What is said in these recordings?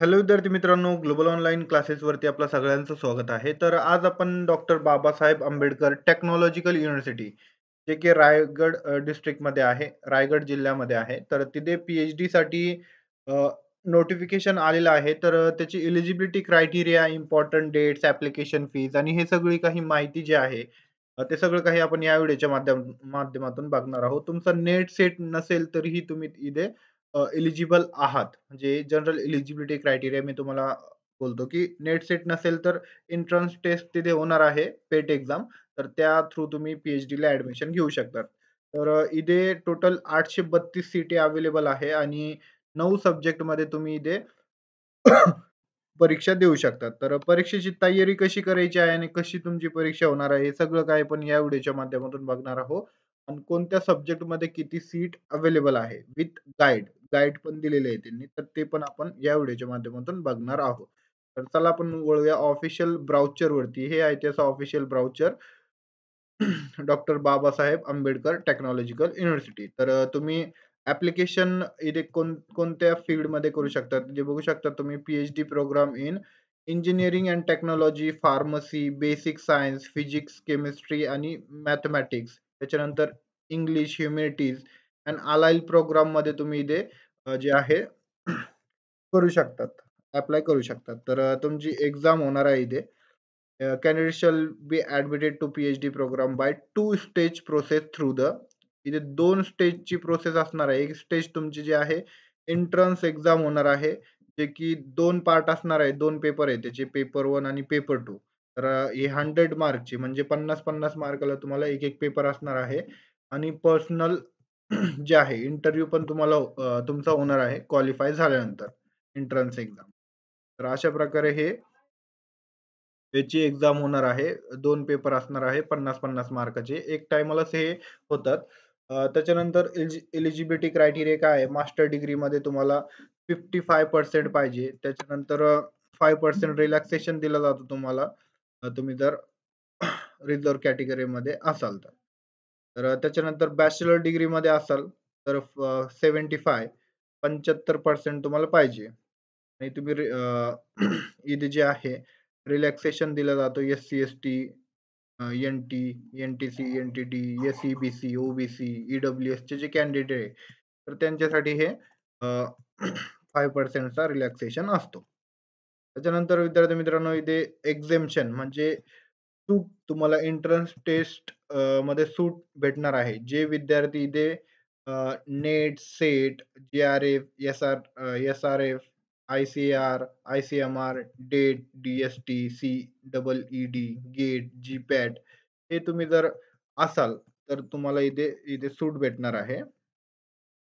Hello विद्यार्थी मित्रांनो, global online क्लासेसवरती आपलं सगळ्यांचं स्वागत आहे. तर आज आपण doctor Babasaheb Ambedkar technological university, जे की रायगड डिस्ट्रिक्टमध्ये आहे, रायगड जिल्ह्यामध्ये आहे. तर तिथे पी-एच-डीसाठी नोटिफिकेशन आलेलं आहे. तर त्याची eligibility criteria, important dates, application fees आणि हे सगळी काही माहिती जी आहे, ते सगळं काही आपण या व्हिडिओच्या माध्यमातून बघणार आहोत. तुमचा नेट सेट नसेल तरीही तुम्ही इथे एलिजिबल आहात. म्हणजे जनरल एलिजिबिलिटी क्रायटेरिया मी तुम्हाला बोलतो, की नेट सेट नसेल तर एंट्रन्स टेस्ट तिथे होणार आहे, पेट एक्झाम. तर त्या थ्रू तुम्ही पी-एच-डीला ॲडमिशन घेऊ शकता. तर इथे टोटल 832 सीटी अवेलेबल आहे आणि 9 सब्जेक्टमध्ये तुम्ही इथे परीक्षा देऊ शकतात. तर परीक्षेची तयारी कशी करायची आहे आणि कशी तुमची परीक्षा होणार आहे, हे सगळं काही आपण या व्हिडिओच्या माध्यमातून बघणार आहोत. आणि कोणत्या सब्जेक्टमध्ये किती सीट अवेलेबल आहे विथ गाईड. गाईड पण दिलेले आहे त्यांनी. तर ते पण आपण या व्हिडिओच्या माध्यमातून बघणार आहोत. तर चला आपण वळूया ऑफिशियल ब्राउचरवरती. हे आहे त्याचं official brochure. Doctor Babasaheb Ambedkar technological university. तर तुम्ही ॲप्लिकेशन इथे कोणत्या फील्डमध्ये करू शकता. जे बघू शकता तुम्ही PhD program in engineering and technology, pharmacy, basic science, physics, chemistry आणि मॅथेमॅटिक्स. त्याच्यानंतर इंग्लिश, ह्युमॅनिटीज अँड अलाइड प्रोग्राममध्ये तुम्ही इथे जे आहे करू शकतात. ॲप्लाय करू शकतात. तर तुमची एक्झाम होणार आहे इथे. Candidate shall be admitted to PhD program by two stage process through the इथे 2 स्टेजची प्रोसेस असणार आहे. एक स्टेज तुमची जी आहे एंट्रन्स एक्झाम होणार आहे, जे की 2 पार्ट असणार आहे. 2 पेपर आहेत त्याचे पेपर 1 आणि पेपर 2. तर हे 100 मार्कची म्हणजे 50-50 मार्काला तुम्हाला एक-एक पेपर असणार आहे आणि पर्सनल जे आहे इंटरव्ह्यू पण तुम्हाला तुमचा होणार आहे क्वालिफाय झाल्यानंतर एंट्रन्स एक्झाम. तर अशा प्रकारे हे याची एक्झाम होणार आहे. 2 पेपर असणार आहे 50-50 मार्काचे. एक टाईमालाच हे होतात. त्याच्यानंतर एलिजिबिलिटी क्रायटेरिया काय आहे? मास्टर डिग्रीमध्ये तुम्हाला 55% पाहिजे. त्याच्यानंतर 5% रिलॅक्सेशन दिला जातो तुम्हाला. तुम्ही जर रिझर्व्ह कॅटेगरीमध्ये असाल तर. तर त्याच्यानंतर बॅचलर डिग्रीमध्ये असाल तर 75% तुम्हाला पाहिजे. आणि तुम्ही इथे जे आहे रिलॅक्सेशन दिला जातो SC, ST, NT, NTC, NTD, SC, BC, OBC, ई-डब्ल्यू-एसचे जे कॅन्डिडेट आहे, तर त्यांच्यासाठी हे 5% रिलॅक्सेशन असतो. त्याच्यानंतर विद्यार्थी मित्रांनो इथे एक्झेम्पशन म्हणजे सूट तुम्हाला एंट्रन्स टेस्ट मध्ये सूट भेटणार आहे. जे विद्यार्थी इथे NET, SET, JRF, SRF, ICR, ICMR, date, DST, CEED, GATE, GPAT हे तुम्ही जर असाल, तर तुम्हाला इथे इथे सूट भेटणार आहे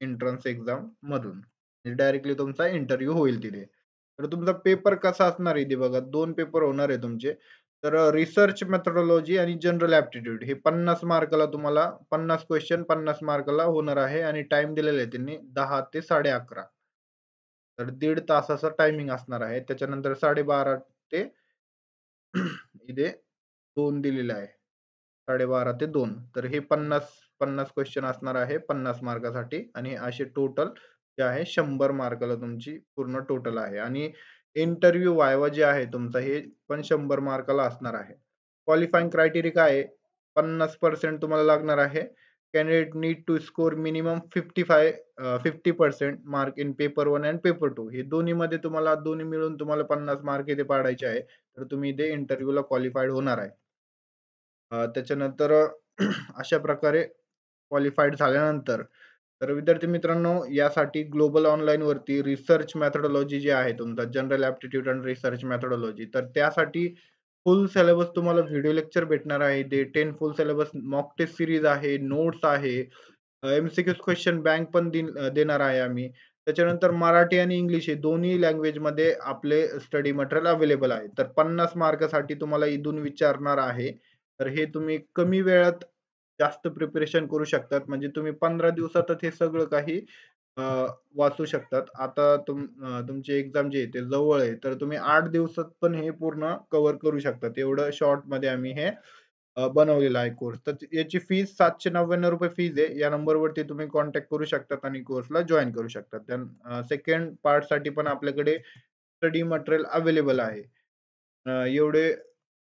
एंट्रन्स एक्झाम मधून. डायरेक्टली तुमचा इंटरव्ह्यू होईल तिथे. तर तुमचा पेपर कसा असणार आहे इथे बघा 2 पेपर होणार आहे तुमचे. तर रिसर्च मेथोडॉलॉजी आणि जनरल ॲप्टिट्यूड हे 50 मार्काला तुम्हाला 50 क्वेशन 50 मार्काला होणार आहे आणि टाईम दिलेला आहे त्यांनी 10 ते 11:30. तर 1.5 तासाचा टायमिंग असणार आहे. त्याच्यानंतर 12:30 ते इथे 2 दिलेलं आहे. 12:30 ते 2 तर हे 50 क्वेश्चन असणार आहे 50 मार्कासाठी आणि असे टोटल जे आहे 100 मार्काला तुमची पूर्ण टोटल आहे आणि इंटरव्ह्यू व्हायवा जे आहे तुमचा हे पण 100 मार्काला असणार आहे. क्वालिफाइंग क्रायटेरिया काय आहे? 50% तुम्हाला लागणार आहे. Candidate need to score minimum 50% mark in paper 1 and paper 2 हे दोन्हीमध्ये तुम्हाला दोन्ही मिळून तुम्हाला 50 मार्क इथे पाडायचे आहे. तर तुम्ही इथे इंटरव्ह्यूला क्वालिफाईड होणार आहे. त्याच्यानंतर अशा प्रकारे क्वालिफाईड झाल्यानंतर तर विद्यार्थी मित्रांनो यासाठी ग्लोबल ऑनलाईन वरती रिसर्च मेथोडॉलॉजी जी आहे तुमचा general aptitude and research methodology तर त्यासाठी फुल सिलेबस तुम्हाला व्हिडिओ लेक्चर भेटणार आहे. ते 10 full syllabus mock test series आहे, नोट्स आहे, एम-सी-क्यूज क्वेश्चन बँक पण देणार आहे आम्ही. त्याच्यानंतर मराठी आणि इंग्लिश हे दोन्ही लँग्वेजमध्ये आपले स्टडी मटेरियल अवेलेबल आहे. तर 50 मार्कासाठी तुम्हाला इथून विचारणार आहे. तर हे तुम्ही कमी वेळात जास्त प्रिपरेशन करू शकतात. म्हणजे तुम्ही 15 दिवसातच हे सगळं काही अ, वाचू शकतात. आता तुमची एक्झाम जी आहे ते जवळ आहे. तर तुम्ही 8 दिवसात पण हे पूर्ण कव्हर करू शकतात. एवढं शॉर्टमध्ये आम्ही हे बनवलेला आहे कोर्स. तर याची फीस ₹799 फीज आहे. या नंबरवरती तुम्ही कॉन्टॅक्ट करू शकतात आणि कोर्सला जॉइन करू शकतात. सेकंड पार्टसाठी पण आपल्याकडे स्टडी मटेरियल अवेलेबल आहे. एवढे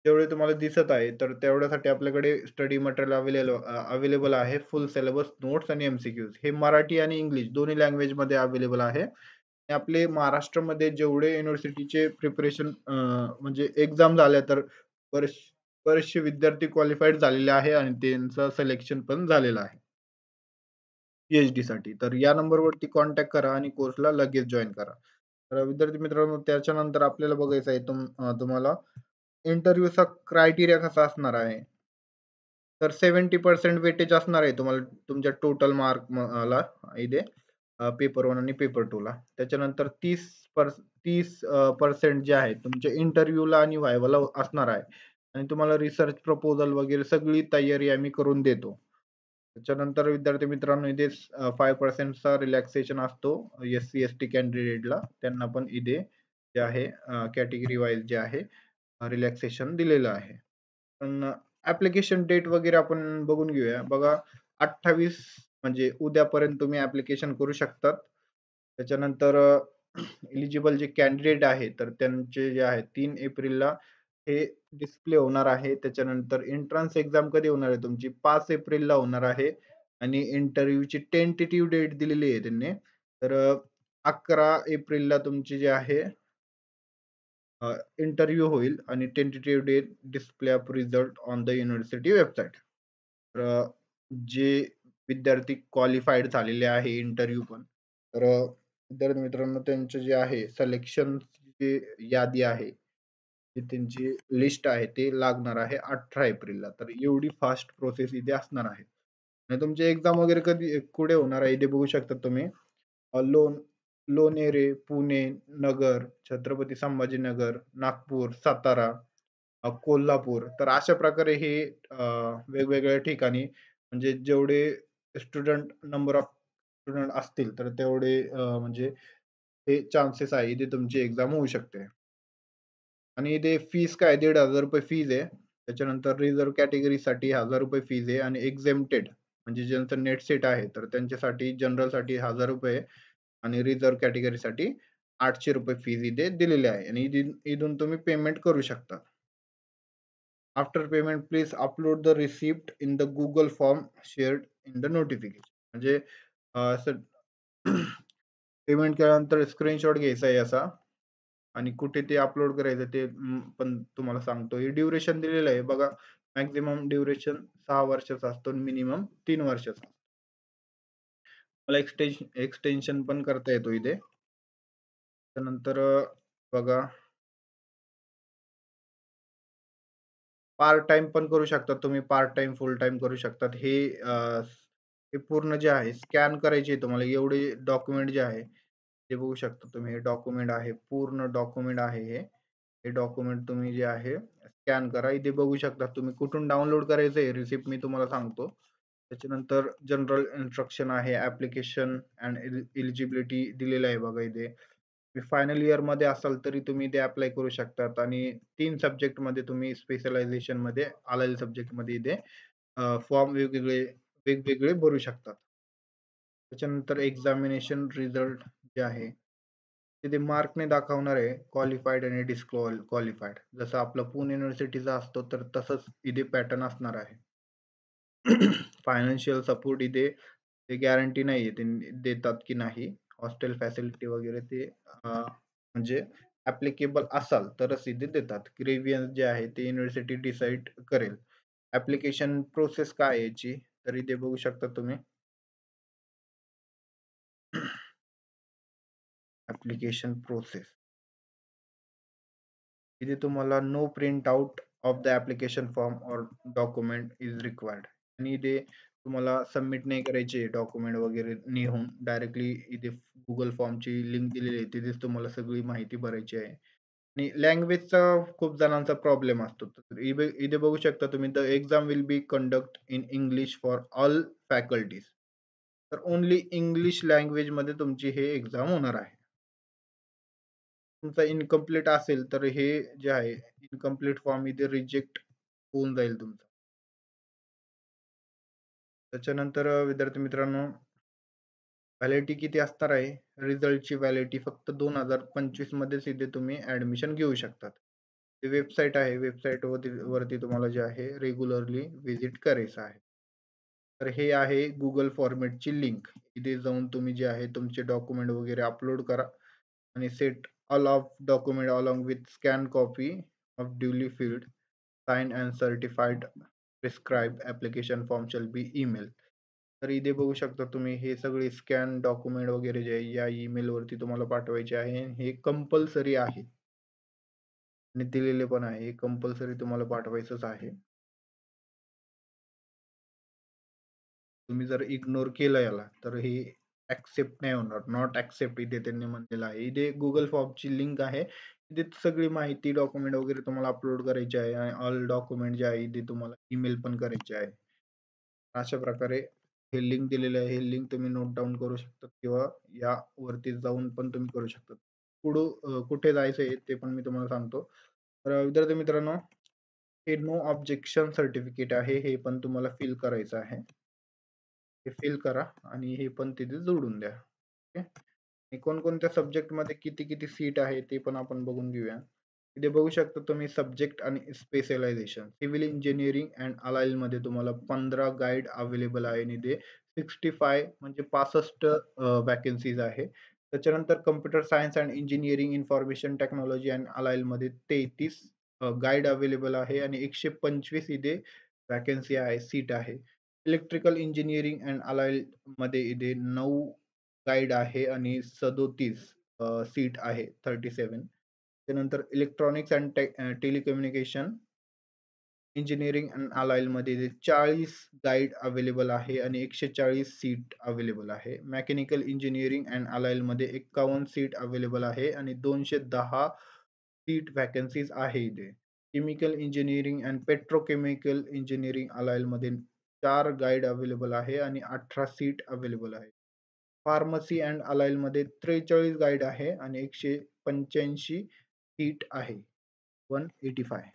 जेवढे तुम्हाला दिसत आहे, तर तेवढ्यासाठी आपल्याकडे स्टडी मटेरियल अवेलेबल आहे. फुल सिलेबस, नोट्स आणि एम-सी-क्यूज हे मराठी आणि इंग्लिश दोन्ही लँग्वेजमध्ये अवेलेबल आहे. आणि आपले महाराष्ट्रामध्ये जेवढे युनिव्हर्सिटीचे प्रिपरेशन म्हणजे एक्झाम झाल्या, तर बरेच बरेचसे विद्यार्थी क्वालिफाईड झालेले आहे आणि त्यांचं सिलेक्शन पण झालेलं आहे पी साठी. तर या नंबरवरती कॉन्टॅक्ट करा आणि कोर्सला लगेच जॉइन करा. तर विद्यार्थी मित्रांनो, त्याच्यानंतर आपल्याला बघायचं आहे तुम्हाला इंटरव्ह्यूचा क्रायटेरिया कसा असणार आहे. तर 70% वेटेज असणार आहे तुम्हाला तुमच्या टोटल मार्क ला इथे पेपर 1 आणि पेपर 2 ला. त्याच्यानंतर 30% जे आहे तुमच्या इंटरव्ह्यूला आणि व्हायवाला असणार आहे. आणि तुम्हाला रिसर्च प्रपोजल वगैरे सगळी तयारी आम्ही करून देतो. त्याच्यानंतर विद्यार्थी मित्रांनो, इथे 5% चा रिलॅक्सेशन असतो SC-ST कॅन्डिडेटला. त्यांना पण इथे जे आहे कॅटेगरी वाईज जे आहे रिलॅक्सेशन दिलेलं आहे. पण ऍप्लिकेशन डेट वगैरे आपण बघून घेऊया. बघा, 28 म्हणजे उद्यापर्यंत तुम्ही ऍप्लिकेशन करू शकतात. त्याच्यानंतर एलिजिबल जे कॅन्डिडेट आहे, तर त्यांचे जे आहे 3 एप्रिलला हे डिस्प्ले होणार आहे. त्याच्यानंतर एंट्रन्स एक्झाम कधी होणार आहे तुमची 5 एप्रिलला होणार आहे. आणि इंटरव्ह्यूची टेंटेटिव्ह डेट दिलेली आहे त्यांनी. तर 11 एप्रिलला तुमची जे आहे इंटरव्ह्यू होईल आणि tentative date display of result on the university website. तर जे विद्यार्थी क्वालिफाईड झालेले आहे इंटरव्ह्यू पण, तर विद्यार्थी मित्रांनो, त्यांचे जे आहे सिलेक्शन जी यादी आहे, जी त्यांची लिस्ट आहे, ते लागणार आहे 18 एप्रिलला. तर एवढी फास्ट प्रोसेस इथे असणार आहे. आणि तुमची एक्झाम वगैरे कधी कुठे होणार आहे इथे बघू शकता तुम्ही. लोणेरे, पुणे, नगर, छत्रपती संभाजीनगर, नागपूर, सातारा, कोल्हापूर. तर अशा प्रकारे हे वेगवेगळ्या ठिकाणी म्हणजे जेवढे नंबर ऑफ स्टुडंट असतील, तर तेवढे म्हणजे हे चान्सेस आहे इथे तुमची एक्झाम होऊ शकते. आणि इथे फीस काय, ₹1,500 फीज आहे. त्याच्यानंतर रिझर्व्ह कॅटेगरीसाठी ₹1000 फीज आहे आणि एक्झेम्प्टेड म्हणजे ज्यांचं नेट सेट आहे, तर त्यांच्यासाठी जनरलसाठी ₹1000 आणि रिझर्व्ह कॅटेगरीसाठी ₹800 फीज इथे दिलेली आहे. आणि इथून तुम्ही पेमेंट करू शकता. After payment please upload the receipt in the Google form shared in the notification. म्हणजे असं पेमेंट केल्यानंतर स्क्रीनशॉट घ्यायचा आहे याचा आणि कुठे ते अपलोड करायचं ते पण तुम्हाला सांगतो. हे ड्युरेशन दिलेलं आहे बघा. मॅक्सिमम ड्युरेशन 6 वर्षाचा असतो आणि मिनिमम 3 वर्षाचा. मला एक्सटेन्शन पण करता येतो इथे. त्यानंतर बघा, पार्ट टाइम पण करू शकता तुम्ही. पार्ट टाइम, फुल टाइम करू शकतात. हे पूर्ण जे आहे स्कॅन करायचे तुम्हाला एवढे डॉक्युमेंट जे आहे ते बघू शकता तुम्ही. हे डॉक्युमेंट आहे, पूर्ण डॉक्युमेंट आहे हे. हे डॉक्युमेंट तुम्ही जे आहे स्कॅन करा. इथे बघू शकता तुम्ही कुठून डाउनलोड करायचं आहे रिसिप्ट मी तुम्हाला सांगतो. त्याच्यानंतर जनरल इन्स्ट्रक्शन आहे, ऍप्लिकेशन अँड एलिजिबिलिटी दिलेलं आहे बघा इथे. तुम्ही फायनल इयर मध्ये असाल तरी तुम्ही ते अप्लाय करू शकतात. आणि 3 सब्जेक्ट मध्ये तुम्ही स्पेशलायझेशन मध्ये आलेल्या सब्जेक्ट मध्ये इथे फॉर्म वेगवेगळे भरू शकतात. त्याच्यानंतर एक्झामिनेशन रिझल्ट जे आहे तिथे मार्कने दाखवणार आहे क्वालिफाईड आणि डिस्क्वालिफाईड. जसं आपलं पुणे युनिव्हर्सिटीचा असतो, तर तसंच इथे पॅटर्न असणार आहे. फायनान्शियल सपोर्ट इथे ते गॅरंटी नाहीये ते देतात की नाही. हॉस्टेल फॅसिलिटी वगैरे ते म्हणजे ऍप्लिकेबल असाल तरच इथे देतात. ग्रेव्हियन्स जे आहे ते युनिव्हर्सिटी डिसाईड करेल. ऍप्लिकेशन प्रोसेस काय आहे याची, तर इथे बघू शकता तुम्ही. ऍप्लिकेशन प्रोसेस इथे तुम्हाला no print out of the application form or document is required. आणि इथे तुम्हाला सबमिट नाही करायचे डॉक्युमेंट वगैरे नेहून, डायरेक्टली इथे गुगल फॉर्मची लिंक दिलेली आहे, तिथेच तुम्हाला सगळी माहिती भरायची आहे. आणि लँग्वेजचा खूप जणांचा प्रॉब्लेम असतो. तर इथे बघू शकता तुम्ही, the exam will be conduct in English for all faculties. तर ओन्ली इंग्लिश लँग्वेज मध्ये तुमची हे एक्झाम होणार आहे. तुमचा इनकम्प्लीट असेल तर हे जे आहे इनकम्प्लीट फॉर्म इथे रिजेक्ट होऊन जाईल तुमचा. त्याच्यानंतर विद्यार्थी मित्रांनो, व्हॅलिडिटी किती असणार आहे? रिझल्टची व्हॅलिडिटी फक्त 2025 मध्येच इथे तुम्ही ऍडमिशन घेऊ शकतात. ही वेबसाईट आहे. वेबसाईट वरती तुम्हाला जे आहे रेग्युलरली व्हिजिट करायचं आहे. तर हे आहे Google फॉर्मॅटची लिंक. इथे जाऊन तुम्ही जे आहे तुमचे डॉक्युमेंट वगैरे अपलोड करा आणि set all of document along with scan copy of duly filled, signed and certified prescribed application form shall be email. तर इथे बघू शकता तुम्ही हे सगळे स्कॅन डॉक्युमेंट वगैरे जे आहे या ईमेल वरती तुम्हाला पाठवायचे आहे. हे कंपल्सरी आहे आणि दिलेले पण आहे. हे कंपल्सरी तुम्हाला पाठवायचंच आहे. तुम्ही जर इग्नोर केलं याला तर हे ऍक्सेप्ट नाही होणार. नॉट ऍक्सेप्ट इथे त्यांनी म्हणलेलं आहे. इथे गुगल फॉर्मची लिंक आहे. इथे सगळी माहिती डॉक्युमेंट वगैरे तुम्हाला अपलोड करायची आहे आणि ऑल डॉक्युमेंट जे आहे इथे तुम्हाला ईमेल पण करायचे आहे. अशा प्रकारे हे लिंक दिलेले आहे. हे लिंक तुम्ही नोट डाउन करू शकता किंवा या वरती जाऊन पण तुम्ही करू शकता. कुठे जायचंय ते पण मी तुम्हाला सांगतो. तर विद्यार्थी मित्रांनो, हे नो ऑब्जेक्शन सर्टिफिकेट आहे. हे पण तुम्हाला फिल करायचं आहे. हे फिल करा आणि हे पण तिथे जोडून द्या. ओके. आणि कोणकोणत्या सब्जेक्ट मध्ये किती किती सीट आहे ते पण आपण बघून घेऊया. इथे बघू शकता तुम्ही सब्जेक्ट आणि specialization. Civil engineering and allied मध्ये तुम्हाला 15 गाईड अवेलेबल आहे आणि इथे 65 म्हणजे 65 वॅकन्सीज आहे. त्याच्यानंतर computer science and engineering information technology and allied मध्ये 33 गाईड अवेलेबल आहे आणि 125 इथे वॅकन्सी आहे, सीट आहे. इलेक्ट्रिकल इंजिनिअरिंग अँड अलाइड मध्ये इथे 9 गाईड आहे आणि 37 सीट आहे 37. त्यानंतर electronics and telecommunication engineering and allied मध्ये इथे 40 गाईड अवेलेबल आहे आणि 140 सीट अवेलेबल आहे. मेकॅनिकल इंजिनिअरिंग अँड अलाइल मध्ये 51 सीट अवेलेबल आहे आणि 210 सीट वॅकन्सीज आहे इथे. Chemical engineering and petrochemical engineering allyl मध्ये 4 गाईड अवेलेबल आहे आणि 18 सीट अवेलेबल आहे. फार्मसी अँड अलाइल मध्ये 43 गाईड आहे आणि 185 सीट आहे. 185.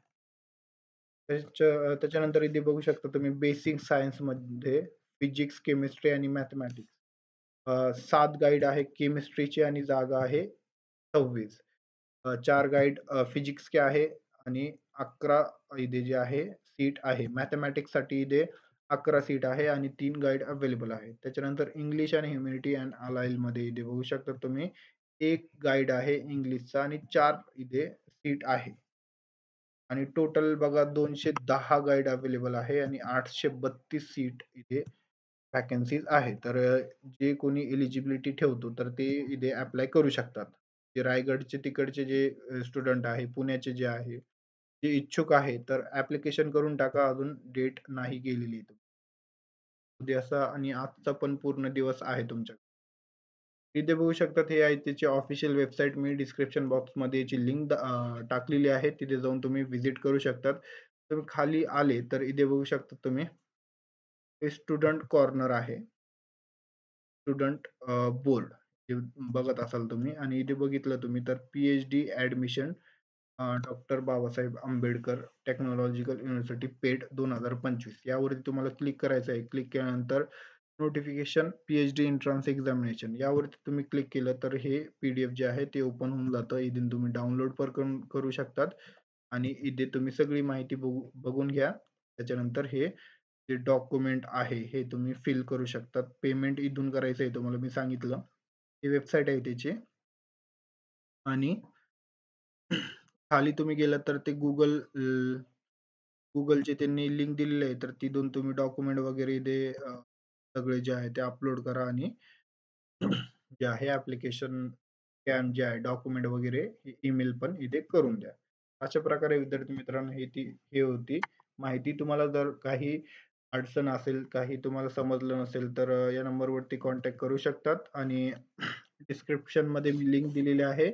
त्याच्यानंतर इथे बघू शकता तुम्ही बेसिक सायन्स मध्ये फिजिक्स, केमिस्ट्री आणि मॅथमॅटिक्स 7 गाईड आहे केमिस्ट्रीची आणि जागा आहे 26. 4 गाईड फिजिक्सचे आहे आणि 11 इथे जे आहे सीट आहे. मॅथमॅटिक्स साठी इथे 11 सीट आहे आणि 3 गाईड अवेलेबल आहे. त्याच्यानंतर इंग्लिश आणि ह्युमॅनिटी अँड अलाइल मध्ये इथे बघू शकता तुम्ही 1 गाईड आहे इंग्लिशचा आणि 4 इथे सीट आहे. आणि टोटल बघा 210 गाईड अवेलेबल आहे आणि 832 सीट इथे वॅकन्सीज आहे. तर जे कोणी एलिजिबिलिटी ठेवतो तर ते इथे अप्लाय करू शकतात. जे रायगडचे तिकडचे जे स्टुडंट आहे, पुण्याचे जे आहे, जे इच्छुक आहे तर ऍप्लिकेशन करून टाका. अजून डेट नाही गेलेली. उद्याचा आणि आजचा पण पूर्ण दिवस आहे तुमच्या. तिथे बघू शकतात हे आहे त्याची ऑफिशियल वेबसाईट. मी डिस्क्रिप्शन बॉक्स मध्ये याची लिंक टाकलेली आहे. तिथे जाऊन तुम्ही व्हिजिट करू शकतात. तुम्ही खाली आले तर इथे बघू शकता तुम्ही हे स्टुडंट कॉर्नर आहे. स्टुडंट बोर्ड बघत असाल तुम्ही आणि इथे बघितलं तुम्ही तर PhD admission doctor Babasaheb Ambedkar technological university पेठ 2025 यावरती तुम्हाला क्लिक करायचं आहे. क्लिक केल्यानंतर नोटिफिकेशन PhD एंट्रन्स एक्झामिनेशन यावरती तुम्ही क्लिक केलं तर हे PDF जे आहे ते ओपन होऊन जातं. इथून तुम्ही डाउनलोड पण करू शकतात आणि इथे तुम्ही सगळी माहिती बघून घ्या. त्याच्यानंतर हे जे डॉक्युमेंट आहे हे तुम्ही फिल करू शकतात. पेमेंट इथून करायचं आहे तुम्हाला मी सांगितलं. ही वेबसाईट आहे त्याची आणि खाली तुम्ही गेलात तर ते गुगलचे त्यांनी लिंक दिलेली आहे तर तिथून तुम्ही डॉक्युमेंट वगैरे इथे सगळे जे आहे ते अपलोड करा आणि जे आहे ऍप्लिकेशन स्कॅन जे आहे डॉक्युमेंट वगैरे ईमेल पण इथे करून द्या. अशा प्रकारे विद्यार्थी मित्रांनो हे होती माहिती. तुम्हाला जर काही अडचण असेल, काही तुम्हाला समजलं नसेल तर या नंबरवरती कॉन्टॅक्ट करू शकतात आणि डिस्क्रिप्शन मध्ये मी लिंक दिलेली आहे.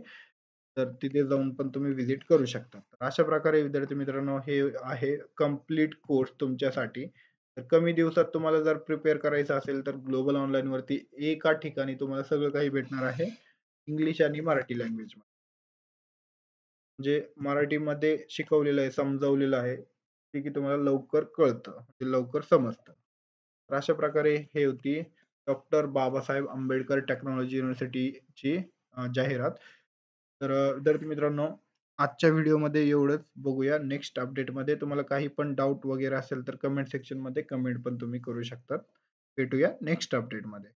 तर तिथे जाऊन पण तुम्ही व्हिजिट करू शकता. तर अशा प्रकारे विद्यार्थी मित्रांनो हे आहे कंप्लीट कोर्स तुमच्यासाठी. तर कमी दिवसात तुम्हाला जर प्रिपेअर करायचं असेल तर ग्लोबल ऑनलाईन वरती एका ठिकाणी तुम्हाला सगळं काही भेटणार आहे. इंग्लिश आणि मराठी लँग्वेज मध्ये. म्हणजे मराठीमध्ये शिकवलेलं आहे, समजावलेलं आहे, ते की तुम्हाला लवकर कळतं, म्हणजे लवकर समजतं. तर अशा प्रकारे हे होती डॉक्टर बाबासाहेब आंबेडकर टेक्नॉलॉजी युनिव्हर्सिटीची जाहिरात. तर विद्यार्थी मित्रांनो, आजच्या व्हिडिओमध्ये एवढंच. बघूया नेक्स्ट अपडेटमध्ये. तुम्हाला काही पण डाऊट वगैरे असेल तर कमेंट सेक्शनमध्ये कमेंट पण तुम्ही करू शकता. भेटूया नेक्स्ट अपडेटमध्ये.